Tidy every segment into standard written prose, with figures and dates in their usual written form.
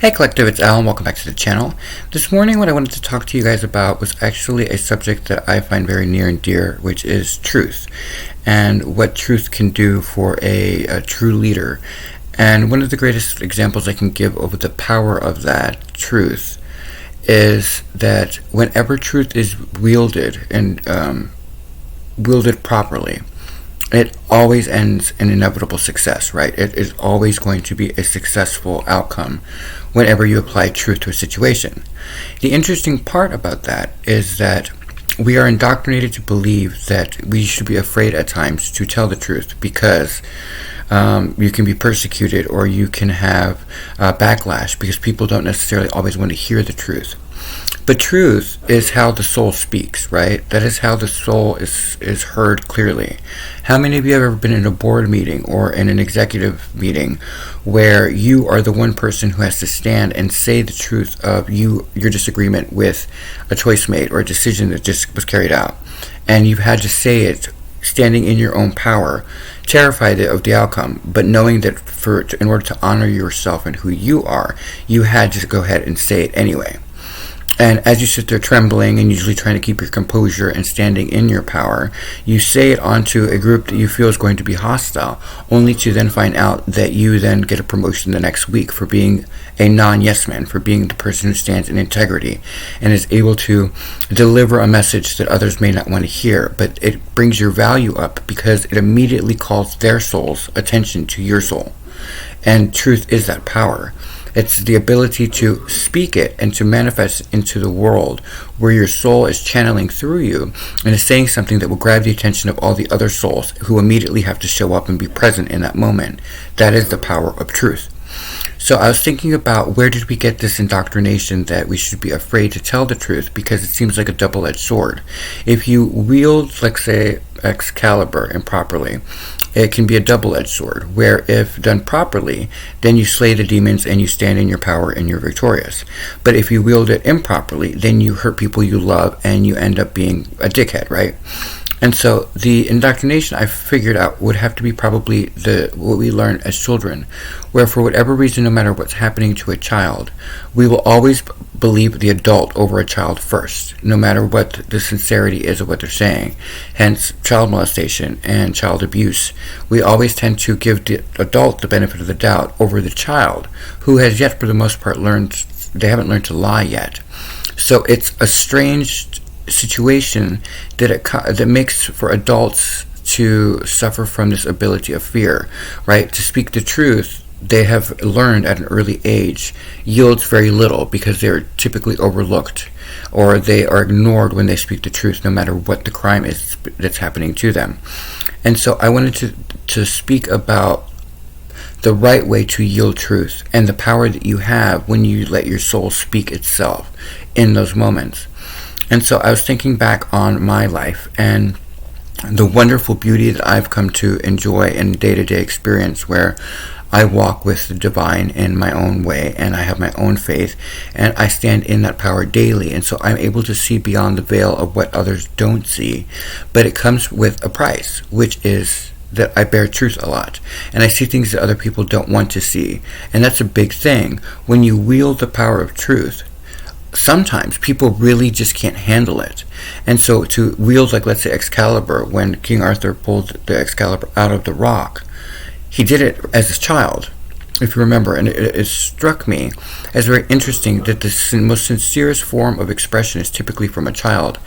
Hey Collective, it's Alan. Welcome back to the channel. This morning what I wanted to talk to you guys about was actually a subject that I find very near and dear, which is truth, and what truth can do for a true leader. And one of the greatest examples I can give of the power of that truth is that whenever truth is wielded and wielded properly, it always ends in inevitable success, right? It is always going to be a successful outcome whenever you apply truth to a situation. The interesting part about that is that we are indoctrinated to believe that we should be afraid at times to tell the truth because you can be persecuted or you can have backlash because people don't necessarily always want to hear the truth. But truth is how the soul speaks, right? That is how the soul is heard clearly. How many of you have ever been in a board meeting or in an executive meeting where you are the one person who has to stand and say the truth of your disagreement with a choice made or a decision that just was carried out? And you've had to say it standing in your own power, terrified of the outcome, but knowing that in order to honor yourself and who you are, you had to go ahead and say it anyway. And as you sit there trembling and usually trying to keep your composure and standing in your power, you say it onto a group that you feel is going to be hostile, only to then find out that you then get a promotion the next week for being a non-yes man, for being the person who stands in integrity and is able to deliver a message that others may not want to hear, but it brings your value up because it immediately calls their soul's attention to your soul. And truth is that power. It's the ability to speak it and to manifest into the world where your soul is channeling through you and is saying something that will grab the attention of all the other souls who immediately have to show up and be present in that moment. That is the power of truth. So I was thinking about, where did we get this indoctrination that we should be afraid to tell the truth, because it seems like a double-edged sword. If you wield, like say, Excalibur improperly, it can be a double-edged sword, where if done properly, then you slay the demons and you stand in your power and you're victorious. But if you wield it improperly, then you hurt people you love and you end up being a dickhead, right? And so the indoctrination I figured out would have to be probably what we learn as children, where for whatever reason, no matter what's happening to a child, we will always believe the adult over a child first, no matter what the sincerity is of what they're saying. Hence, child molestation and child abuse. We always tend to give the adult the benefit of the doubt over the child, who has yet, for the most part, they haven't learned to lie yet. So it's a strange situation that makes for adults to suffer from this ability of fear, right? To speak the truth, they have learned at an early age, yields very little because they're typically overlooked or they are ignored when they speak the truth, no matter what the crime is that's happening to them. And so I wanted to speak about the right way to yield truth and the power that you have when you let your soul speak itself in those moments. And so I was thinking back on my life and the wonderful beauty that I've come to enjoy in day-to-day experience, where I walk with the divine in my own way and I have my own faith and I stand in that power daily. And so I'm able to see beyond the veil of what others don't see. But it comes with a price, which is that I bear truth a lot and I see things that other people don't want to see. And that's a big thing. When you wield the power of truth, sometimes people really just can't handle it. And so to wield, like let's say Excalibur, when King Arthur pulled the Excalibur out of the rock, he did it as a child, if you remember, and it struck me as very interesting that the most sincerest form of expression is typically from a child,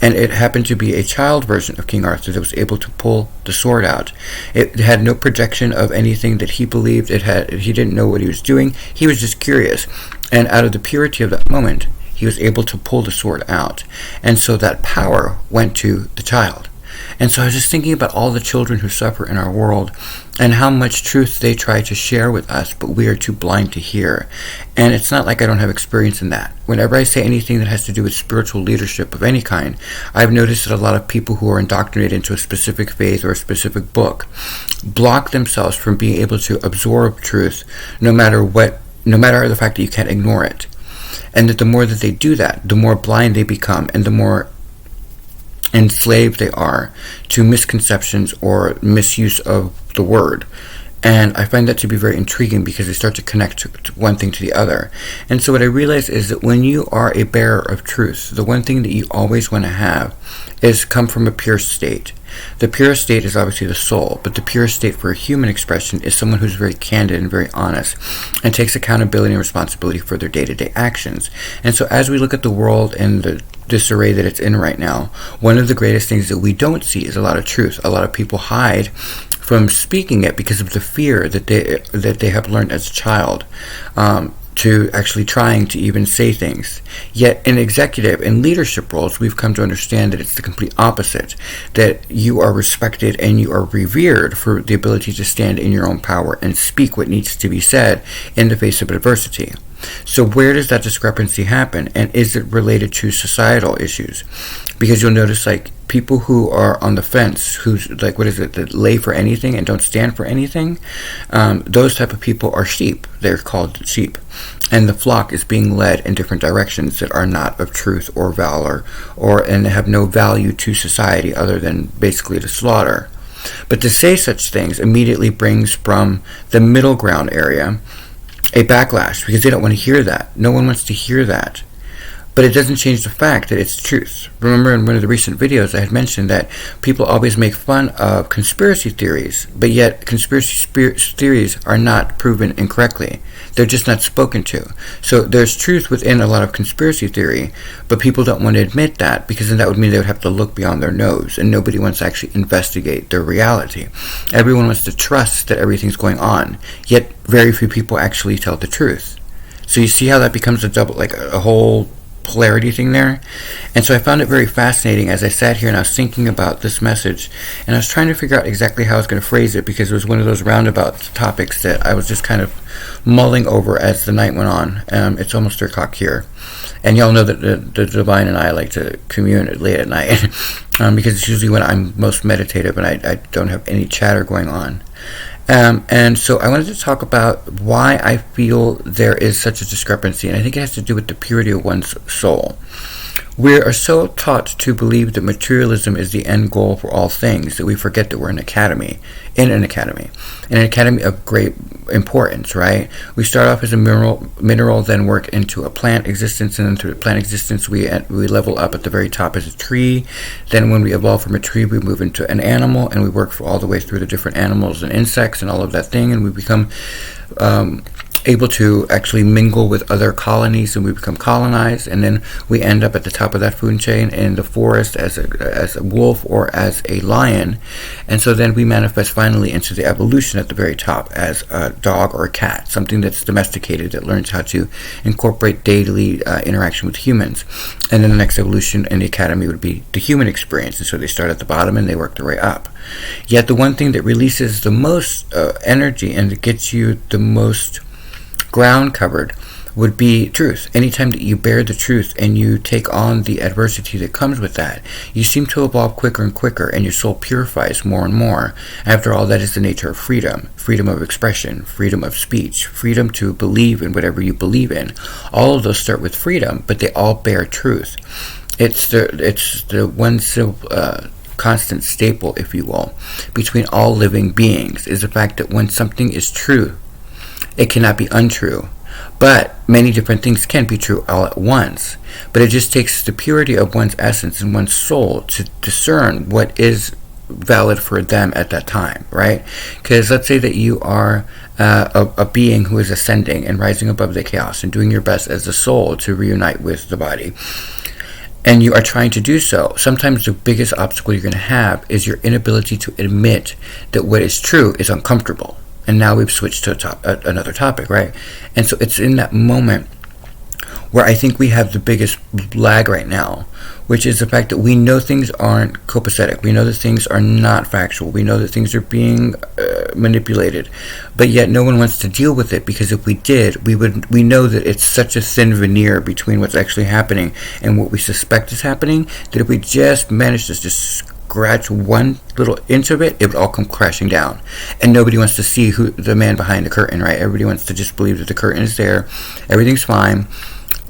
and it happened to be a child version of King Arthur that was able to pull the sword out. It had no projection of anything that he believed. He didn't know what he was doing. He was just curious, and out of the purity of that moment, he was able to pull the sword out, and so that power went to the child. And so I was just thinking about all the children who suffer in our world and how much truth they try to share with us, but we are too blind to hear. And it's not like I don't have experience in that. Whenever I say anything that has to do with spiritual leadership of any kind, I've noticed that a lot of people who are indoctrinated into a specific faith or a specific book block themselves from being able to absorb truth, no matter the fact that you can't ignore it. And that the more that they do that, the more blind they become and the more enslaved they are to misconceptions or misuse of the word. And I find that to be very intriguing because they start to connect to one thing to the other. And so what I realize is that when you are a bearer of truth, the one thing that you always want to have is come from a pure state. The purest state is obviously the soul, but the purest state for a human expression is someone who's very candid and very honest and takes accountability and responsibility for their day-to-day actions. And so as we look at the world and the disarray that it's in right now, one of the greatest things that we don't see is a lot of truth. A lot of people hide from speaking it because of the fear that they have learned as a child, to actually trying to even say things. Yet in executive and leadership roles, we've come to understand that it's the complete opposite, that you are respected and you are revered for the ability to stand in your own power and speak what needs to be said in the face of adversity. So where does that discrepancy happen, and is it related to societal issues? Because you'll notice, like, people who are on the fence, who's like, what is it, that lay for anything and don't stand for anything, those type of people are sheep. They're called sheep. And the flock is being led in different directions that are not of truth or valor, and have no value to society other than basically to slaughter. But to say such things immediately brings from the middle ground area a backlash, because they don't want to hear that. No one wants to hear that. But it doesn't change the fact that it's truth. Remember in one of the recent videos I had mentioned that people always make fun of conspiracy theories, but yet conspiracy theories are not proven incorrectly. They're just not spoken to. So there's truth within a lot of conspiracy theory, but people don't want to admit that, because then that would mean they would have to look beyond their nose, and nobody wants to actually investigate their reality. Everyone wants to trust that everything's going on, yet very few people actually tell the truth. So you see how that becomes a whole polarity thing there. And so I found it very fascinating as I sat here and I was thinking about this message, and I was trying to figure out exactly how I was going to phrase it, because it was one of those roundabout topics that I was just kind of mulling over as the night went on. It's almost 3 o'clock here, and y'all know that the Divine and I like to commune late at night because it's usually when I'm most meditative and I don't have any chatter going on. And so I wanted to talk about why I feel there is such a discrepancy, and I think it has to do with the purity of one's soul. We are so taught to believe that materialism is the end goal for all things that we forget that we're in an academy of great importance, right? We start off as a mineral, then work into a plant existence, and then through the plant existence we level up at the very top as a tree. Then when we evolve from a tree, we move into an animal, and we work all the way through the different animals and insects and all of that thing, and we become able to actually mingle with other colonies, and we become colonized, and then we end up at the top of that food chain in the forest as a wolf or as a lion. And so then we manifest finally into the evolution at the very top as a dog or a cat, something that's domesticated, that learns how to incorporate daily interaction with humans. And then the next evolution in the academy would be the human experience, and so they start at the bottom and they work their way up. Yet the one thing that releases the most energy and that gets you the most ground covered would be truth. Anytime that you bear the truth and you take on the adversity that comes with that, you seem to evolve quicker and quicker, and your soul purifies more and more. After all, that is the nature of freedom. Freedom of expression, freedom of speech, freedom to believe in whatever you believe in. All of those start with freedom, but they all bear truth. It's the one constant staple, if you will, between all living beings, is the fact that when something is true, it cannot be untrue. But many different things can be true all at once. But it just takes the purity of one's essence and one's soul to discern what is valid for them at that time, right? Because let's say that you are a being who is ascending and rising above the chaos and doing your best as a soul to reunite with the body, and you are trying to do so. Sometimes the biggest obstacle you're going to have is your inability to admit that what is true is uncomfortable. And now we've switched to another topic, right? And so it's in that moment where I think we have the biggest lag right now, which is the fact that we know things aren't copacetic. We know that things are not factual. We know that things are being manipulated. But yet no one wants to deal with it, because if we did, we know that it's such a thin veneer between what's actually happening and what we suspect is happening, that if we just manage to just scratch one little inch of it, it would all come crashing down. And nobody wants to see who the man behind the curtain, right? Everybody wants to just believe that the curtain is there, everything's fine,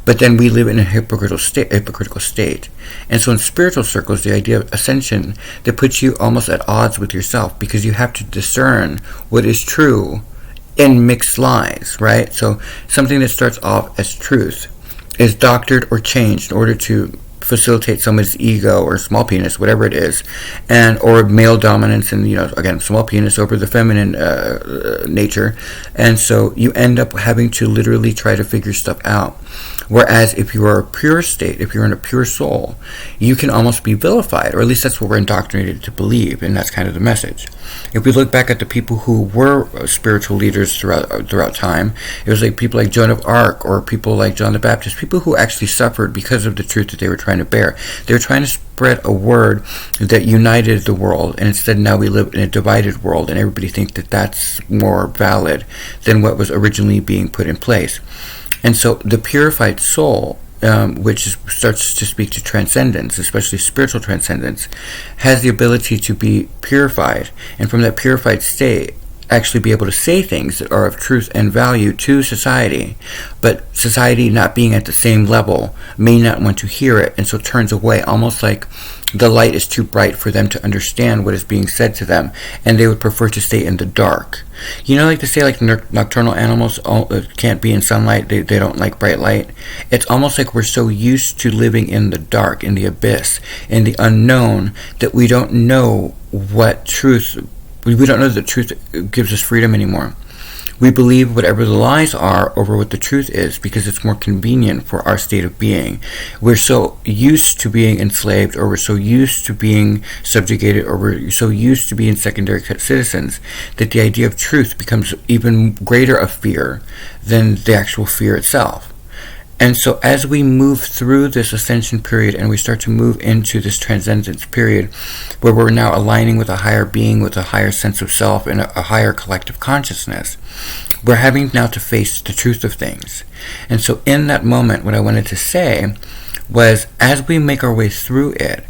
but then we live in a hypocritical state. And so in spiritual circles, the idea of ascension, that puts you almost at odds with yourself, because you have to discern what is true in mixed lies, right? So something that starts off as truth is doctored or changed in order to facilitate someone's ego or small penis, whatever it is, and or male dominance, and again, small penis over the feminine nature. And so you end up having to literally try to figure stuff out. Whereas if you are a pure state, if you're in a pure soul, you can almost be vilified, or at least that's what we're indoctrinated to believe, and that's kind of the message. If we look back at the people who were spiritual leaders throughout time, it was like people like Joan of Arc, or people like John the Baptist, people who actually suffered because of the truth that they were trying to bear. They were trying to spread a word that united the world, and instead now we live in a divided world, and everybody thinks that that's more valid than what was originally being put in place. And so the purified soul, which starts to speak to transcendence, especially spiritual transcendence, has the ability to be purified, and from that purified state actually be able to say things that are of truth and value to society, but society, not being at the same level, may not want to hear it, and so turns away, almost like the light is too bright for them to understand what is being said to them, and they would prefer to stay in the dark. Like they say, like nocturnal animals can't be in sunlight, they don't like bright light. It's almost like we're so used to living in the dark, in the abyss, in the unknown, that we don't know what truth, we don't know that truth gives us freedom anymore. We believe whatever the lies are over what the truth is, because it's more convenient for our state of being. We're so used to being enslaved, or we're so used to being subjugated, or we're so used to being secondary citizens, that the idea of truth becomes even greater a fear than the actual fear itself. And so as we move through this ascension period, and we start to move into this transcendence period, where we're now aligning with a higher being, with a higher sense of self, and a higher collective consciousness, we're having now to face the truth of things. And so in that moment, what I wanted to say was, as we make our way through it,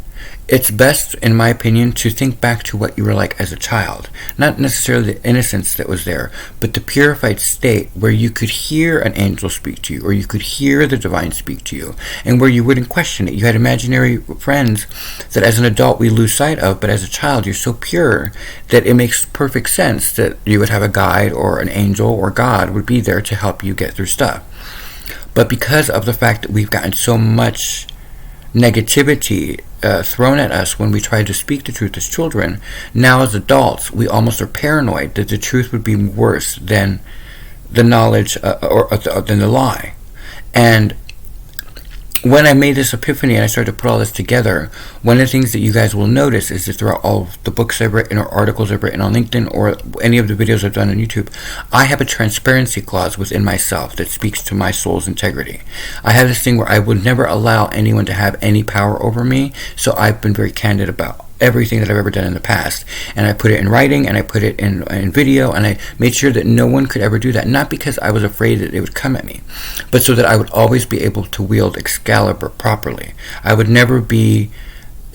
it's best, in my opinion, to think back to what you were like as a child. Not necessarily the innocence that was there, but the purified state where you could hear an angel speak to you, or you could hear the divine speak to you, and where you wouldn't question it. You had imaginary friends that as an adult we lose sight of, but as a child you're so pure that it makes perfect sense that you would have a guide, or an angel, or God would be there to help you get through stuff. But because of the fact that we've gotten so much negativity thrown at us when we try to speak the truth as children, now as adults we almost are paranoid that the truth would be worse than the knowledge or than the lie. And when I made this epiphany and I started to put all this together, one of the things that you guys will notice is that throughout all of the books I've written, or articles I've written on LinkedIn, or any of the videos I've done on YouTube, I have a transparency clause within myself that speaks to my soul's integrity. I have this thing where I would never allow anyone to have any power over me, so I've been very candid about everything that I've ever done in the past, and I put it in writing, and I put it in video, and I made sure that no one could ever do that, not because I was afraid that they would come at me, but so that I would always be able to wield Excalibur properly. I would never be,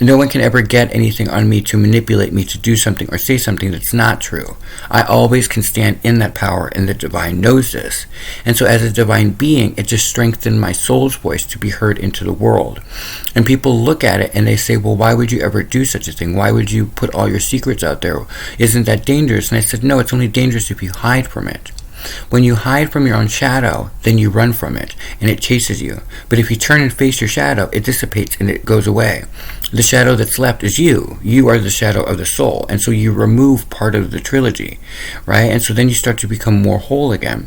no one can ever get anything on me to manipulate me to do something or say something that's not true. I always can stand in that power, and the divine knows this. And so as a divine being, it just strengthened my soul's voice to be heard into the world. And people look at it and they say, well, why would you ever do such a thing? Why would you put all your secrets out there? Isn't that dangerous? And I said, no, it's only dangerous if you hide from it. When you hide from your own shadow, then you run from it, and it chases you. But if you turn and face your shadow, it dissipates and it goes away. The shadow that's left is you. You are the shadow of the soul, and so you remove part of the trilogy, right? And so then you start to become more whole again.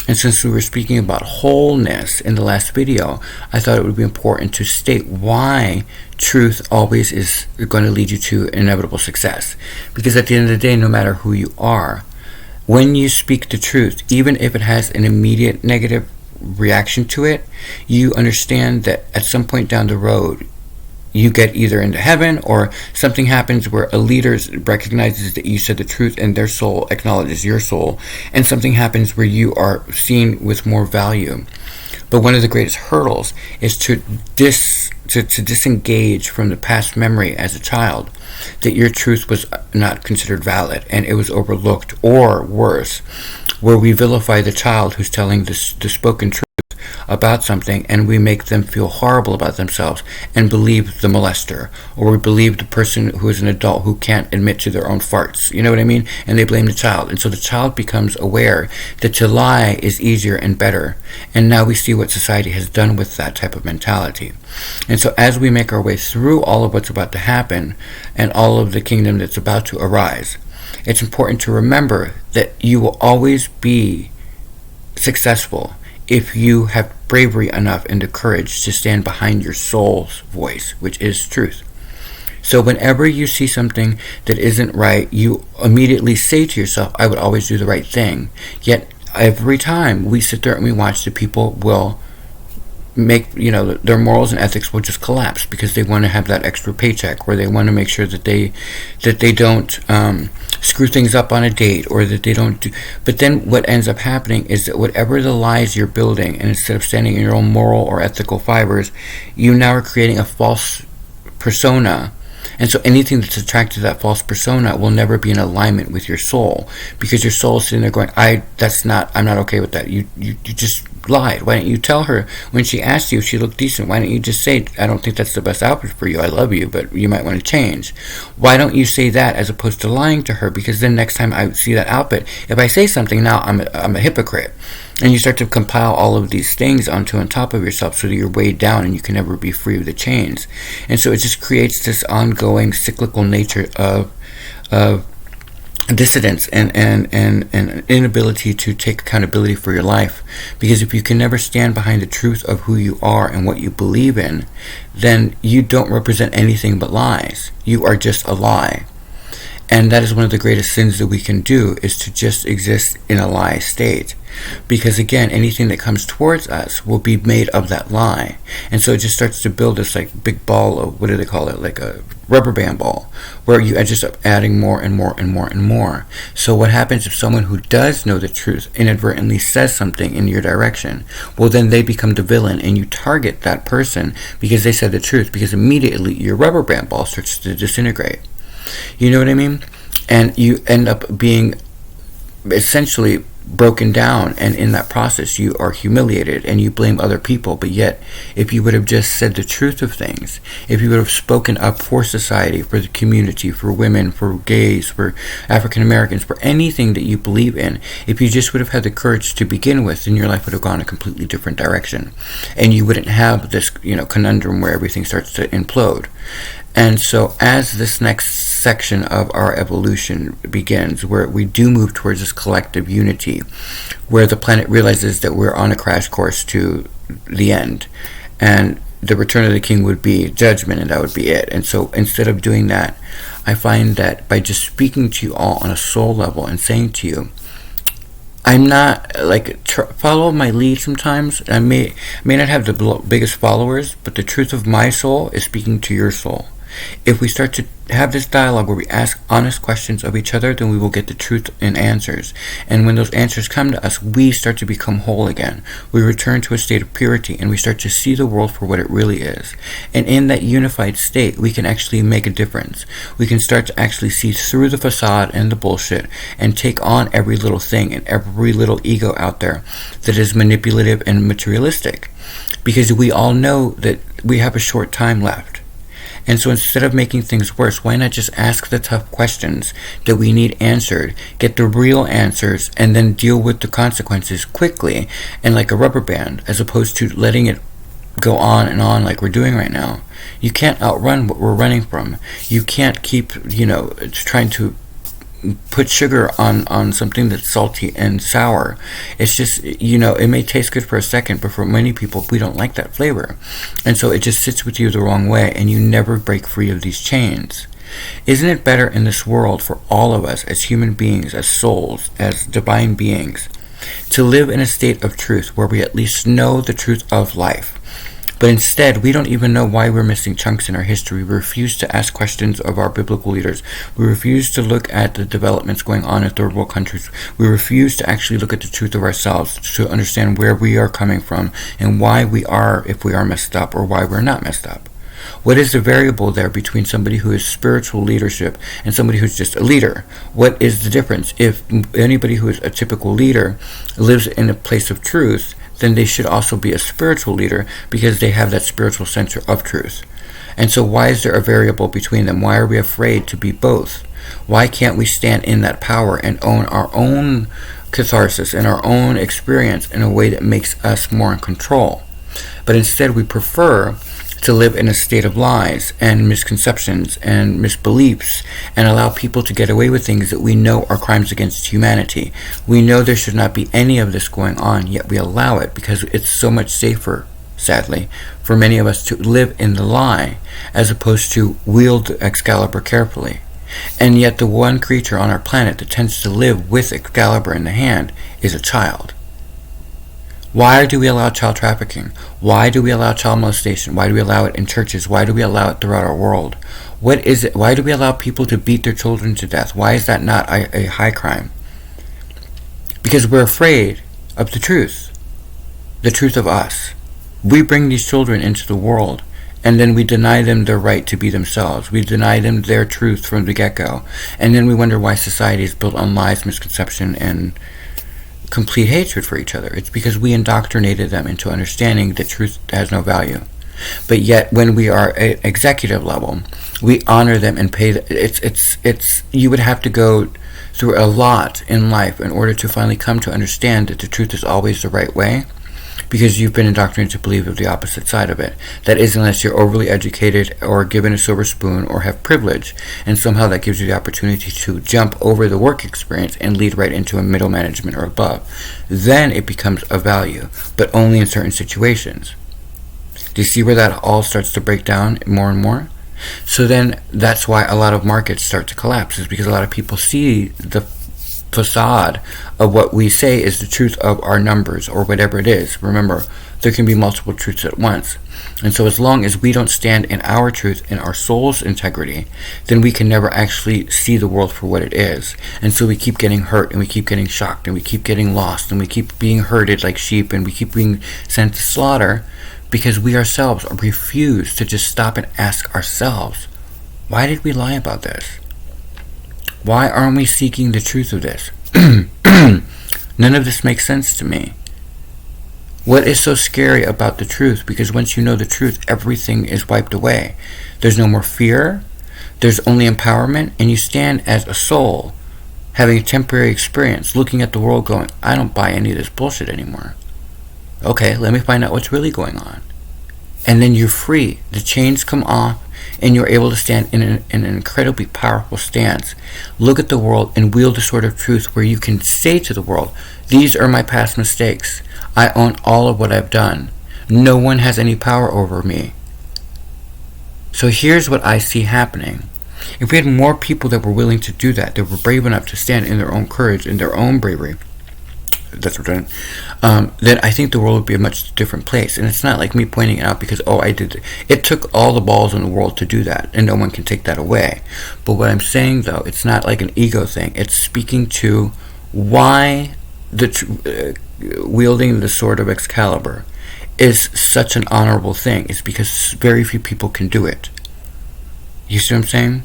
And since we were speaking about wholeness in the last video, I thought it would be important to state why truth always is going to lead you to inevitable success. Because at the end of the day, no matter who you are, when you speak the truth, even if it has an immediate negative reaction to it, you understand that at some point down the road, you get either into heaven, or something happens where a leader recognizes that you said the truth and their soul acknowledges your soul, and something happens where you are seen with more value. But one of the greatest hurdles is to disengage from the past memory as a child that your truth was not considered valid and it was overlooked, or worse, where we vilify the child who's telling the spoken truth about something, and we make them feel horrible about themselves and believe the molester, or we believe the person who is an adult who can't admit to their own farts. You know what I mean? And they blame the child. And so the child becomes aware that to lie is easier and better. And now we see what society has done with that type of mentality. And so as we make our way through all of what's about to happen and all of the kingdom that's about to arise, it's important to remember that you will always be successful if you have bravery enough and the courage to stand behind your soul's voice, which is truth. So whenever you see something that isn't right, you immediately say to yourself, I would always do the right thing. Yet every time we sit there and we watch, the people will make, their morals and ethics will just collapse because they want to have that extra paycheck, or they want to make sure that they don't screw things up on a date, or that they don't do. But then what ends up happening is that whatever the lies you're building, and instead of standing in your own moral or ethical fibers, you now are creating a false persona. And so anything that's attracted to that false persona will never be in alignment with your soul, because your soul is sitting there going, I'm not okay with that. You just lied. Why didn't you tell her when she asked you if she looked decent? Why don't you just say, I don't think that's the best outfit for you. I love you, but you might want to change. Why don't you say that as opposed to lying to her? Because then next time I see that outfit, if I say something now, I'm a hypocrite. And you start to compile all of these things on top of yourself so that you're weighed down and you can never be free of the chains. And so it just creates this ongoing cyclical nature of dissidence and an inability to take accountability for your life. Because if you can never stand behind the truth of who you are and what you believe in, then you don't represent anything but lies. You are just a lie. And that is one of the greatest sins that we can do, is to just exist in a lie state. Because again, anything that comes towards us will be made of that lie. And so it just starts to build this like big ball of, what do they call it, like a rubber band ball, where you just up adding more and more and more and more. So what happens if someone who does know the truth inadvertently says something in your direction? Well, then they become the villain, and you target that person because they said the truth, because immediately your rubber band ball starts to disintegrate. You know what I mean? And you end up being essentially broken down, and in that process you are humiliated and you blame other people. But yet, if you would have just said the truth of things, if you would have spoken up for society, for the community, for women, for gays, for African Americans, for anything that you believe in, if you just would have had the courage to begin with, then your life would have gone a completely different direction, and you wouldn't have this conundrum where everything starts to implode. And so as this next section of our evolution begins, where we do move towards this collective unity, where the planet realizes that we're on a crash course to the end, and the return of the king would be judgment, and that would be it. And so instead of doing that, I find that by just speaking to you all on a soul level and saying to you, I'm not follow my lead sometimes. I may not have the biggest followers, but the truth of my soul is speaking to your soul. If we start to have this dialogue where we ask honest questions of each other, then we will get the truth and answers. And when those answers come to us, we start to become whole again. We return to a state of purity, and we start to see the world for what it really is. And in that unified state, we can actually make a difference. We can start to actually see through the facade and the bullshit, and take on every little thing and every little ego out there that is manipulative and materialistic. Because we all know that we have a short time left. And so instead of making things worse, why not just ask the tough questions that we need answered, get the real answers, and then deal with the consequences quickly and like a rubber band, as opposed to letting it go on and on like we're doing right now. You can't outrun what we're running from. You can't keep, trying to put sugar on something that's salty and sour. It's just, it may taste good for a second, but for many people, we don't like that flavor. And so it just sits with you the wrong way, and you never break free of these chains. Isn't it better in this world for all of us as human beings, as souls, as divine beings, to live in a state of truth where we at least know the truth of life? But instead, we don't even know why we're missing chunks in our history. We refuse to ask questions of our biblical leaders. We refuse to look at the developments going on in third world countries. We refuse to actually look at the truth of ourselves, to understand where we are coming from and why we are, if we are messed up, or why we're not messed up. What is the variable there between somebody who is spiritual leadership and somebody who's just a leader? What is the difference? If anybody who is a typical leader lives in a place of truth, then they should also be a spiritual leader because they have that spiritual center of truth. And so why is there a variable between them? Why are we afraid to be both? Why can't we stand in that power and own our own catharsis and our own experience in a way that makes us more in control? But instead we prefer to live in a state of lies and misconceptions and misbeliefs and allow people to get away with things that we know are crimes against humanity. We know there should not be any of this going on, yet we allow it because it's so much safer, sadly, for many of us to live in the lie as opposed to wield Excalibur carefully. And yet the one creature on our planet that tends to live with Excalibur in the hand is a child. Why do we allow child trafficking? Why do we allow child molestation? Why do we allow it in churches? Why do we allow it throughout our world? What is it? Why do we allow people to beat their children to death? Why is that not a high crime? Because we're afraid of the truth of us. We bring these children into the world, and then we deny them their right to be themselves. We deny them their truth from the get-go. And then we wonder why society is built on lies, misconception, and complete hatred for each other. It's because we indoctrinated them into understanding that truth has no value. But yet, when we are at executive level, we honor them and pay. You would have to go through a lot in life in order to finally come to understand that the truth is always the right way, because you've been indoctrinated to believe of the opposite side of it. That is, unless you're overly educated or given a silver spoon or have privilege, and somehow that gives you the opportunity to jump over the work experience and lead right into a middle management or above. Then it becomes of value, but only in certain situations. Do you see where that all starts to break down more and more? So then that's why a lot of markets start to collapse, is because a lot of people see the facade of what we say is the truth of our numbers or whatever it is. Remember, there can be multiple truths at once. And so as long as we don't stand in our truth, in our soul's integrity, then we can never actually see the world for what it is. And so we keep getting hurt, and we keep getting shocked, and we keep getting lost, and we keep being herded like sheep, and we keep being sent to slaughter because we ourselves refuse to just stop and ask ourselves, why did we lie about this? Why aren't we seeking the truth of this? None of this makes sense to me. What is so scary about the truth? Because once you know the truth, everything is wiped away. There's no more fear. There's only empowerment. And you stand as a soul, having a temporary experience, looking at the world going, I don't buy any of this bullshit anymore. Okay, let me find out what's really going on. And then you're free. The chains come off, and you're able to stand in an incredibly powerful stance. Look at the world and wield the sword of truth, where you can say to the world, these are my past mistakes. I own all of what I've done. No one has any power over me. So here's what I see happening. If we had more people that were willing to do that were brave enough to stand in their own courage, in their own bravery, that's what then I think the world would be a much different place. And it's not like me pointing it out because, I did it. It took all the balls in the world to do that, and no one can take that away. But what I'm saying, though, it's not like an ego thing. It's speaking to why wielding the sword of Excalibur is such an honorable thing. It's because very few people can do it. You see what I'm saying?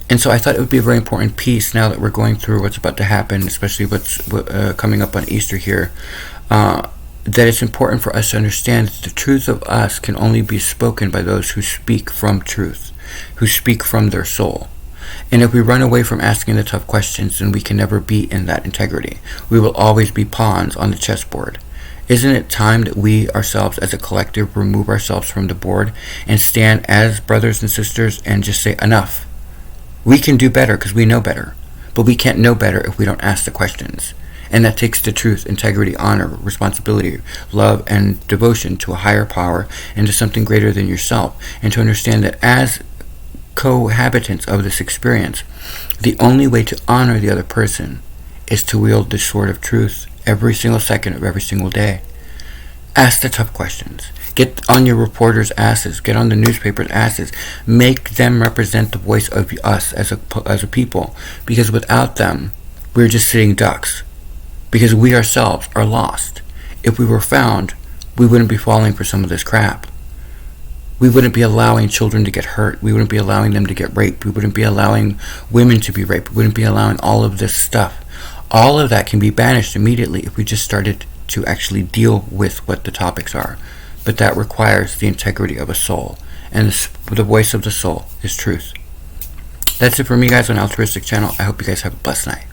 And so I thought it would be a very important piece, now that we're going through what's about to happen, especially what's coming up on Easter here, that it's important for us to understand that the truth of us can only be spoken by those who speak from truth, who speak from their soul. And if we run away from asking the tough questions, then we can never be in that integrity. We will always be pawns on the chessboard. Isn't it time that we ourselves as a collective remove ourselves from the board and stand as brothers and sisters and just say, enough? We can do better because we know better, but we can't know better if we don't ask the questions. And that takes the truth, integrity, honor, responsibility, love, and devotion to a higher power and to something greater than yourself. And to understand that as cohabitants of this experience, the only way to honor the other person is to wield the sword of truth every single second of every single day. Ask the tough questions. Get on your reporters' asses. Get on the newspapers' asses. Make them represent the voice of us as a people. Because without them, we're just sitting ducks. Because we ourselves are lost. If we were found, we wouldn't be falling for some of this crap. We wouldn't be allowing children to get hurt. We wouldn't be allowing them to get raped. We wouldn't be allowing women to be raped. We wouldn't be allowing all of this stuff. All of that can be banished immediately if we just started to actually deal with what the topics are. But that requires the integrity of a soul. And the voice of the soul is truth. That's it for me, guys, on Altruistic Channel. I hope you guys have a blessed night.